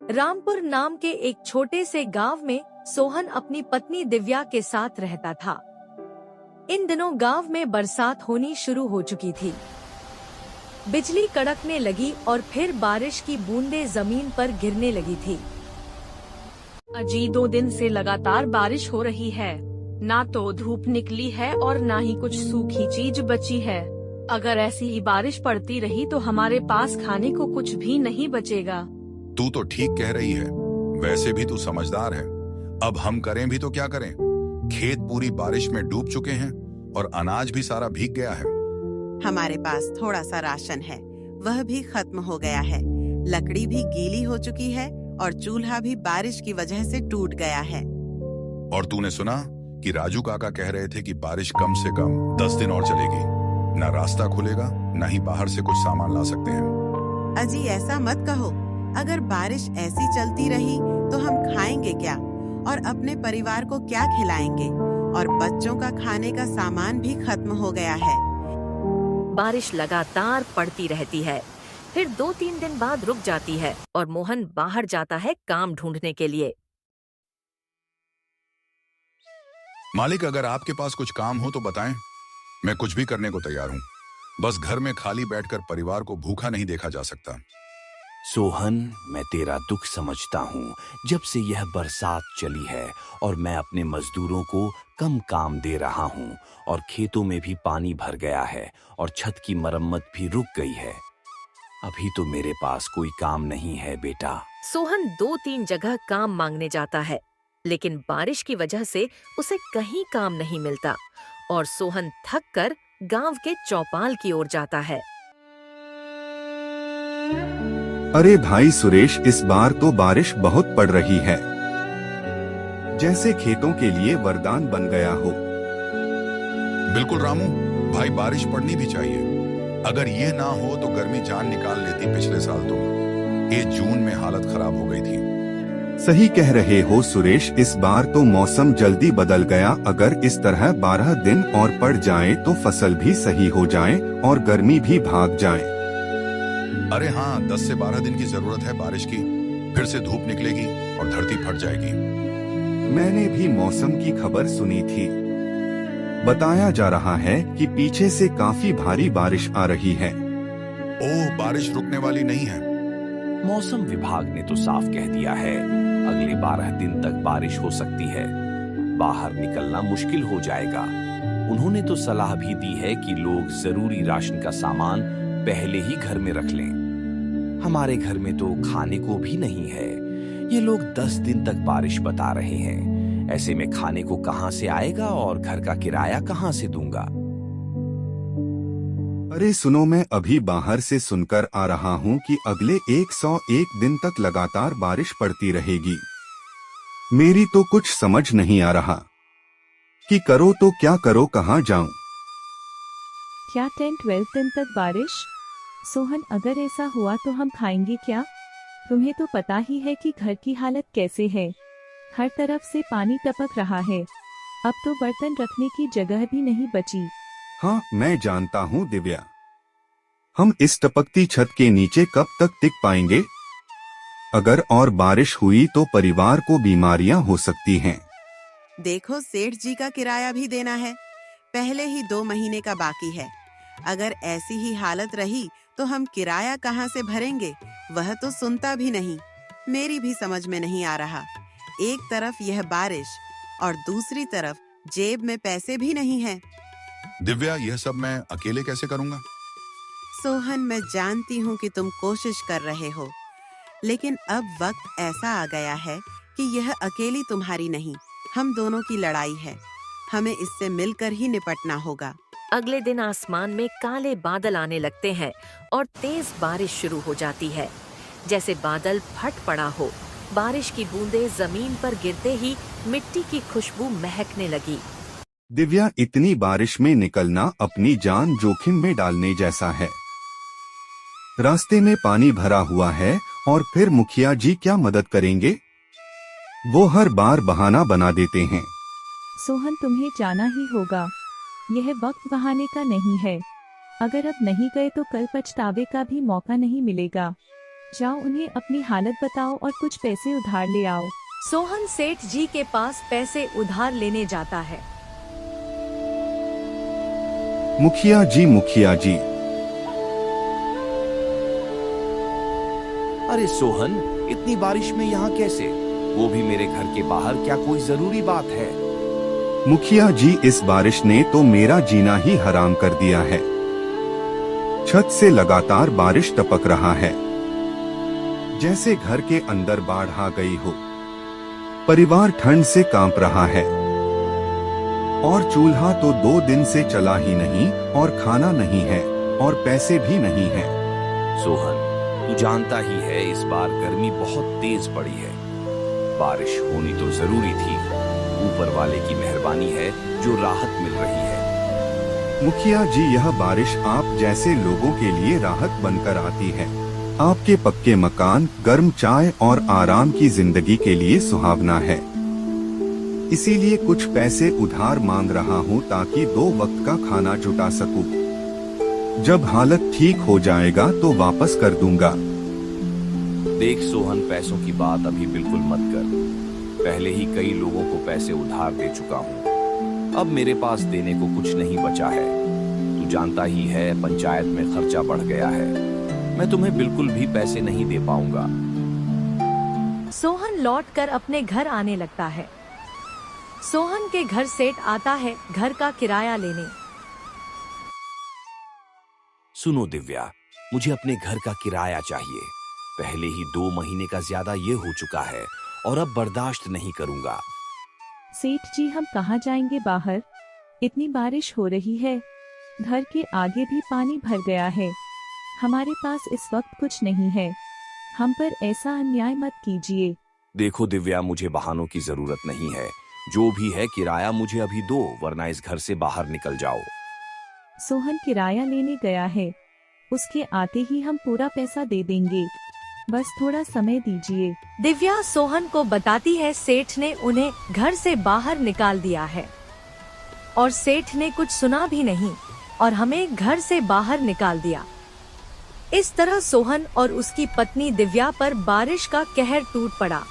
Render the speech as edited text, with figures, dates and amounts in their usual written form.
रामपुर नाम के एक छोटे से गांव में सोहन अपनी पत्नी दिव्या के साथ रहता था। इन दिनों गांव में बरसात होनी शुरू हो चुकी थी। बिजली कड़कने लगी और फिर बारिश की बूंदें जमीन पर गिरने लगी थी। अजी 2 दिन से लगातार बारिश हो रही है। ना तो धूप निकली है और ना ही कुछ सूखी चीज बची है। अगर ऐसी ही बारिश पड़ती रही तो हमारे पास खाने को कुछ भी नहीं बचेगा। तू तो ठीक कह रही है। वैसे भी तू समझदार है। अब हम करें भी तो क्या करें? खेत पूरी बारिश में डूब चुके हैं और अनाज भी सारा भीग गया है। हमारे पास थोड़ा सा राशन है, वह भी खत्म हो गया है। लकड़ी भी गीली हो चुकी है और चूल्हा भी बारिश की वजह से टूट गया है। और तूने सुना कि राजू काका कह रहे थे कि बारिश कम से कम 10 दिन और चलेगी। न रास्ता खुलेगा, न ही बाहर से कुछ सामान ला सकते हैं। अजी ऐसा मत कहो। अगर बारिश ऐसी चलती रही तो हम खाएंगे क्या और अपने परिवार को क्या खिलाएंगे? और बच्चों का खाने का सामान भी खत्म हो गया है। बारिश लगातार पड़ती रहती है, फिर 2-3 दिन बाद रुक जाती है और मोहन बाहर जाता है काम ढूंढने के लिए। मालिक, अगर आपके पास कुछ काम हो तो बताएं। मैं कुछ भी करने को तैयार हूँ। बस घर में खाली बैठकर परिवार को भूखा नहीं देखा जा सकता। सोहन, मैं तेरा दुख समझता हूँ। जब से यह बरसात चली है और मैं अपने मजदूरों को कम काम दे रहा हूँ और खेतों में भी पानी भर गया है और छत की मरम्मत भी रुक गई है। अभी तो मेरे पास कोई काम नहीं है बेटा। सोहन 2-3 जगह काम मांगने जाता है, लेकिन बारिश की वजह से उसे कहीं काम नहीं मिलता और सोहन थक कर गांव के चौपाल की ओर जाता है। अरे भाई सुरेश, इस बार तो बारिश बहुत पड़ रही है, जैसे खेतों के लिए वरदान बन गया हो। बिल्कुल रामू भाई, बारिश पड़नी भी चाहिए। अगर ये ना हो तो गर्मी जान निकाल लेती पिछले साल तो। ये जून में हालत खराब हो गई थी। सही कह रहे हो सुरेश, इस बार तो मौसम जल्दी बदल गया। अगर इस तरह 12 दिन और पड़ जाए तो फसल भी सही हो जाए और गर्मी भी भाग जाए। अरे हाँ, 10 से 12 दिन की जरूरत है बारिश की। फिर से धूप निकलेगी और धरती फट जाएगी। मैंने भी मौसम की खबर सुनी थी। बताया जा रहा है कि पीछे से काफी भारी बारिश आ रही है। ओह, बारिश रुकने वाली नहीं है। मौसम विभाग ने तो साफ कह दिया है, अगले 12 दिन तक बारिश हो सकती है। बाहर निकलना मुश्किल हो जाएगा। उन्होंने तो सलाह भी दी है कि लोग जरूरी राशन का सामान पहले ही घर में रख लें। हमारे घर में तो खाने को भी नहीं है। ये लोग 10 दिन तक बारिश बता रहे हैं। ऐसे में खाने को कहां से आएगा और घर का किराया कहां से दूंगा? अरे सुनो, मैं अभी बाहर से सुनकर आ रहा हूँ कि अगले 101 दिन तक लगातार बारिश पड़ती रहेगी। मेरी तो कुछ समझ नहीं आ रहा कि करो तो क्या करो, कहाँ जाऊं? क्या 10-12 दिन तक बारिश? सोहन, अगर ऐसा हुआ तो हम खाएंगे क्या? तुम्हें तो पता ही है कि घर की हालत कैसे है। हर तरफ से पानी टपक रहा है। अब तो बर्तन रखने की जगह भी नहीं बची। हाँ, मैं जानता हूँ दिव्या। हम इस टपकती छत के नीचे कब तक टिक पाएंगे? अगर और बारिश हुई तो परिवार को बीमारियां हो सकती हैं। देखो, सेठ जी का किराया भी देना है। पहले ही 2 महीने का बाकी है। अगर ऐसी ही हालत रही तो हम किराया कहाँ से भरेंगे? वह तो सुनता भी नहीं। मेरी भी समझ में नहीं आ रहा। एक तरफ यह बारिश और दूसरी तरफ जेब में पैसे भी नहीं है। दिव्या, यह सब मैं अकेले कैसे करूंगा? सोहन, मैं जानती हूँ कि तुम कोशिश कर रहे हो, लेकिन अब वक्त ऐसा आ गया है कि यह अकेली तुम्हारी नहीं, हम दोनों की लड़ाई है। हमें इससे मिलकर ही निपटना होगा। अगले दिन आसमान में काले बादल आने लगते हैं और तेज बारिश शुरू हो जाती है। जैसे बादल फट पड़ा हो। बारिश की बूंदें जमीन पर गिरते ही मिट्टी की खुशबू महकने लगी। दिव्या, इतनी बारिश में निकलना अपनी जान जोखिम में डालने जैसा है। रास्ते में पानी भरा हुआ है और फिर मुखिया जी क्या मदद करेंगे? वो हर बार बहाना बना देते हैं। सोहन, तुम्हें जाना ही होगा। यह वक्त बहाने का नहीं है। अगर अब नहीं गए तो कल पछतावे का भी मौका नहीं मिलेगा। जाओ उन्हें अपनी हालत बताओ और कुछ पैसे उधार ले आओ। सोहन सेठ जी के पास पैसे उधार लेने जाता है। मुखिया जी। अरे सोहन, इतनी बारिश में यहाँ कैसे? वो भी मेरे घर के बाहर, क्या कोई जरूरी बात है? मुखिया जी, इस बारिश ने तो मेरा जीना ही हराम कर दिया है। छत से लगातार बारिश टपक रहा है, जैसे घर के अंदर बाढ़ आ गई हो। परिवार ठंड से कांप रहा है और चूल्हा तो 2 दिन से चला ही नहीं और खाना नहीं है और पैसे भी नहीं है। सोहन, तू जानता ही है इस बार गर्मी बहुत तेज पड़ी है। बारिश होनी तो जरूरी थी, ऊपर वाले की मेहरबानी है जो राहत मिल रही है। मुखिया जी, यह बारिश आप जैसे लोगों के लिए राहत बनकर आती है। आपके पक्के मकान, गर्म चाय और आराम की जिंदगी के लिए सुहावना है। इसीलिए कुछ पैसे उधार मांग रहा हूँ ताकि 2 वक्त का खाना जुटा सकूं। जब हालत ठीक हो जाएगा तो वापस कर दूंगा। देख सोहन, पैसों की बात अभी बिल्कुल मत कर। पहले ही कई लोगों को पैसे उधार दे चुका हूँ, अब मेरे पास देने को कुछ नहीं बचा है। तू जानता ही है पंचायत में खर्चा बढ़ गया है, मैं तुम्हें बिल्कुल भी पैसे नहीं दे पाऊंगा। सोहन लौटकर अपने घर आने लगता है। सोहन के घर सेठ आता है घर का किराया लेने। सुनो दिव्या, मुझे अपने घर का किराया चाहिए। पहले ही 2 महीने का ज्यादा ये हो चुका है और अब बर्दाश्त नहीं करूंगा। सेठ जी, हम कहाँ जाएंगे बाहर? इतनी बारिश हो रही है, घर के आगे भी पानी भर गया है। हमारे पास इस वक्त कुछ नहीं है, हम पर ऐसा अन्याय मत कीजिए। देखो दिव्या, मुझे बहानों की जरूरत नहीं है। जो भी है किराया मुझे अभी दो, वरना इस घर से बाहर निकल जाओ। सोहन किराया लेने गया है, उसके आते ही हम पूरा पैसा दे देंगे, बस थोड़ा समय दीजिए। दिव्या सोहन को बताती है सेठ ने उन्हें घर से बाहर निकाल दिया है और सेठ ने कुछ सुना भी नहीं और हमें घर से बाहर निकाल दिया। इस तरह सोहन और उसकी पत्नी दिव्या पर बारिश का कहर टूट पड़ा।